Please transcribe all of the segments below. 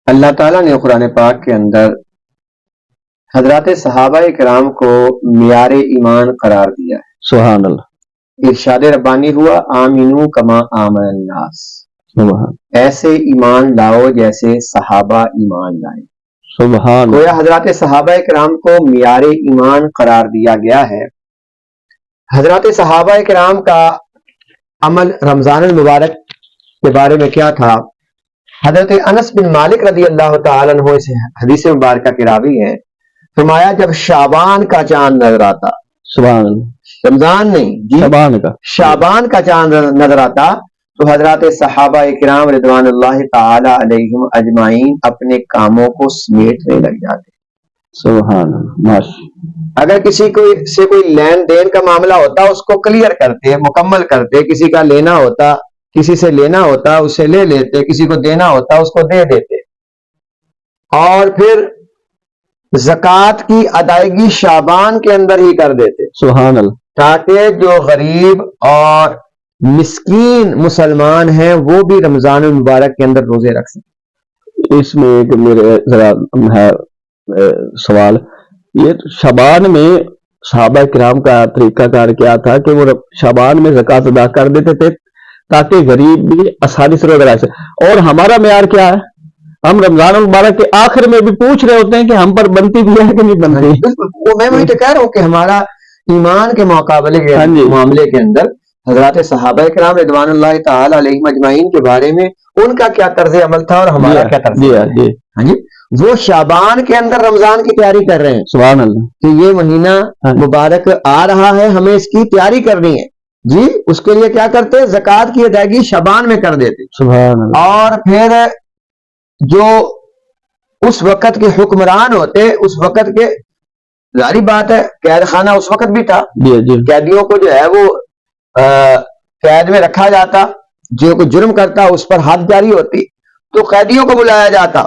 اللہ تعالیٰ نے قرآن پاک کے اندر حضرات صحابہ کرام کو معیار ایمان قرار دیا ہے۔ سبحان اللہ۔ ارشاد ربانی ہوا آمینو کما آمن الناس، سبحان ایسے ایمان لاؤ جیسے صحابہ ایمان لائے۔ سبحان گویا حضرات صحابہ کرام کو معیار ایمان قرار دیا گیا ہے۔ حضرات صحابہ کرام کا عمل رمضان المبارک کے بارے میں کیا تھا؟ حضرت انس بن مالک رضی اللہ تعالیٰ عنہ اس حدیث مبارکہ کے راوی ہیں، فرمایا جب شعبان کا چاند نظر آتا، سبحان اللہ، رمضان نہیں جی، شعبان کا چاند نظر آتا تو حضرات صحابہ کرام رضوان اللہ تعالی علیہم اجمعین اپنے کاموں کو سمیٹنے لگ جاتے۔ سبحان اللہ، ماشاء۔ اگر کسی کو سے کوئی لین دین کا معاملہ ہوتا اس کو کلیئر کرتے، مکمل کرتے، کسی کا لینا ہوتا، کسی سے لینا ہوتا اسے لے لیتے، کسی کو دینا ہوتا اس کو دے دیتے، اور پھر زکوٰۃ کی ادائیگی شعبان کے اندر ہی کر دیتے، سبحان اللہ، تاکہ جو غریب اور مسکین مسلمان ہیں وہ بھی رمضان المبارک کے اندر روزے رکھ سکیں۔ اس میں ایک میرے ذرا ہے سوال، یہ شعبان میں صحابہ کرام کا طریقہ کار کیا تھا کہ وہ شعبان میں زکوٰۃ ادا کر دیتے تھے تاکہ غریب بھی آسانی سے روزہ رکھ سکے، اور ہمارا معیار کیا ہے؟ ہم رمضان المبارک کے آخر میں بھی پوچھ رہے ہوتے ہیں کہ ہم پر بنتی بھی ہے کہ نہیں بنتی۔ وہ میں وہی تو کہہ رہا ہوں کہ ہمارا ایمان کے مقابلے کے معاملے کے اندر حضرات صحابہ کرام رضوان اللہ تعالی علیہم اجمعین کے بارے میں ان کا کیا طرز عمل تھا اور ہمارا کیا طرز عمل ہے؟ ہاں جی، وہ شعبان کے اندر رمضان کی تیاری کر رہے ہیں، سبحان اللہ، کہ یہ مہینہ مبارک آ رہا ہے، ہمیں اس کی تیاری کرنی ہے جی، اس کے لیے کیا کرتے؟ زکوٰۃ کی ادائیگی شعبان میں کر دیتے، سبحان اللہ، اور پھر جو اس وقت کے حکمران ہوتے، اس وقت کے ظاہری بات ہے قید خانہ اس وقت بھی تھا، قیدیوں کو جو ہے وہ قید میں رکھا جاتا، جو کوئی جرم کرتا اس پر حد جاری ہوتی تو قیدیوں کو بلایا جاتا،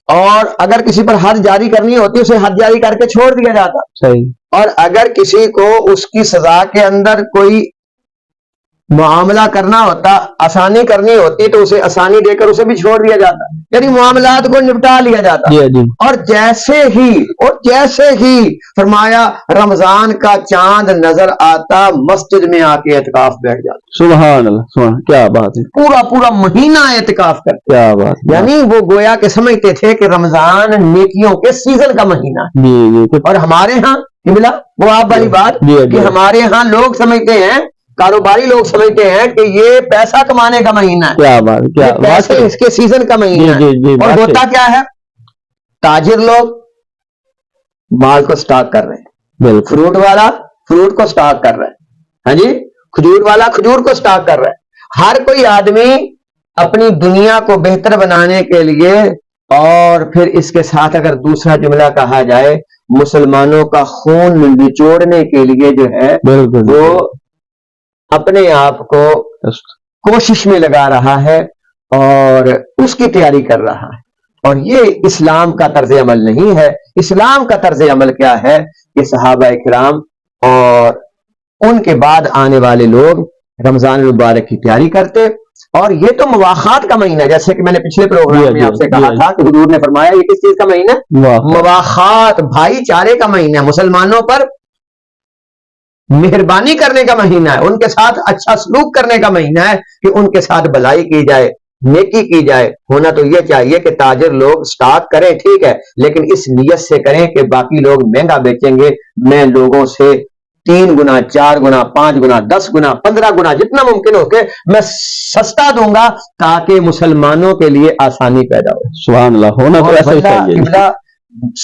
اور اگر کسی پر حد جاری کرنی ہوتی اسے حد جاری کر کے چھوڑ دیا جاتا، صحیح، اور اگر کسی کو اس کی سزا کے اندر کوئی معاملہ کرنا ہوتا، آسانی کرنی ہوتی تو اسے آسانی دے کر اسے بھی چھوڑ دیا جاتا، یعنی معاملات کو نپٹا لیا جاتا۔ اور جیسے ہی فرمایا رمضان کا چاند نظر آتا مسجد میں آ کے اعتکاف بیٹھ جاتا۔ سبحان اللہ، سبحان، کیا بات ہے، پورا مہینہ اعتکاف کرتے، کیا بات، یعنی وہ گویا کہ سمجھتے تھے کہ رمضان نیکیوں کے سیزن کا مہینہ ہے۔ اور ہمارے ہاں ملا وہ آپ والی بات کہ ہمارے ہاں لوگ سمجھتے ہیں، کاروباری لوگ سمجھتے ہیں کہ یہ پیسہ کمانے کا مہینہ ہے، کیا بات، کیا پیسے اس کے سیزن کا مہینہ ہے۔ اور ہوتا کیا ہے؟ تاجر لوگ مال کو سٹاک کر رہے ہیں، فروٹ والا فروٹ کو سٹاک کر رہا ہے، ہاں جی، کھجور والا کھجور کو سٹاک کر رہا ہے۔ ہر کوئی آدمی اپنی دنیا کو بہتر بنانے کے لیے، اور پھر اس کے ساتھ اگر دوسرا جملہ کہا جائے مسلمانوں کا خون نچوڑنے کے لیے جو ہے وہ اپنے آپ کو کوشش میں لگا رہا ہے اور اس کی تیاری کر رہا ہے، اور یہ اسلام کا طرز عمل نہیں ہے۔ اسلام کا طرز عمل کیا ہے کہ صحابہ کرام اور ان کے بعد آنے والے لوگ رمضان المبارک کی تیاری کرتے، اور یہ تو مواخات کا مہینہ ہے، جیسے کہ میں نے پچھلے پروگرام میں آپ سے کہا تھا کہ حضور نے فرمایا یہ کس چیز کا مہینہ ہے؟ مواخات، بھائی چارے کا مہینہ ہے، مسلمانوں پر مہربانی کرنے کا مہینہ ہے، ان کے ساتھ اچھا سلوک کرنے کا مہینہ ہے کہ ان کے ساتھ بھلائی کی جائے، نیکی کی جائے۔ ہونا تو یہ چاہیے کہ تاجر لوگ سٹاک کریں، ٹھیک ہے، لیکن اس نیت سے کریں کہ باقی لوگ مہنگا بیچیں گے، میں لوگوں سے 3 گنا 4 گنا 5 گنا 10 گنا 15 گنا جتنا ممکن ہو کے میں سستا دوں گا تاکہ مسلمانوں کے لیے آسانی پیدا ہو۔ سبحان اللہ، ہونا تو ایسا ہی چاہیے۔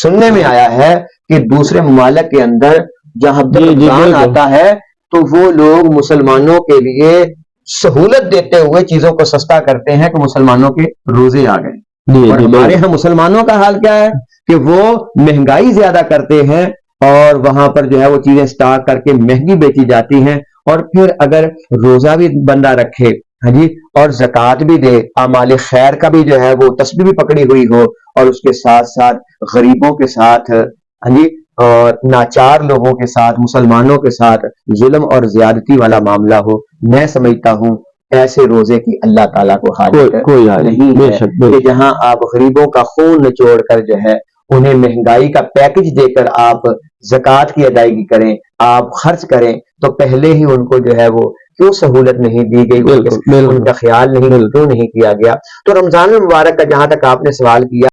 سننے میں آیا ہے کہ دوسرے ممالک کے اندر جہاں رمضان آتا ہے تو وہ لوگ مسلمانوں کے لیے سہولت دیتے ہوئے چیزوں کو سستا کرتے ہیں کہ مسلمانوں کے روزے آ گئے، اور ہمارے ہاں مسلمانوں کا حال کیا ہے کہ وہ مہنگائی زیادہ کرتے ہیں، اور وہاں پر جو ہے وہ چیزیں سٹاک کر کے مہنگی بیچی جاتی ہیں، اور پھر اگر روزہ بھی بندہ رکھے، ہاں جی، اور زکوٰۃ بھی دے، اعمال خیر کا بھی جو ہے وہ تسبیح بھی پکڑی ہوئی ہو، اور اس کے ساتھ ساتھ غریبوں کے ساتھ، ہاں جی، اور ناچار لوگوں کے ساتھ، مسلمانوں کے ساتھ ظلم اور زیادتی والا معاملہ ہو، میں سمجھتا ہوں ایسے روزے کی اللہ تعالیٰ کو حاجت نہیں ہے کہ جہاں آپ غریبوں کا خون نچوڑ کر جو ہے انہیں مہنگائی کا پیکج دے کر آپ زکوٰۃ کی ادائیگی کریں، آپ خرچ کریں، تو پہلے ہی ان کو جو ہے وہ کیوں سہولت نہیں دی گئی، ان کا خیال کیوں نہیں کیا گیا؟ تو رمضان المبارک کا جہاں تک آپ نے سوال کیا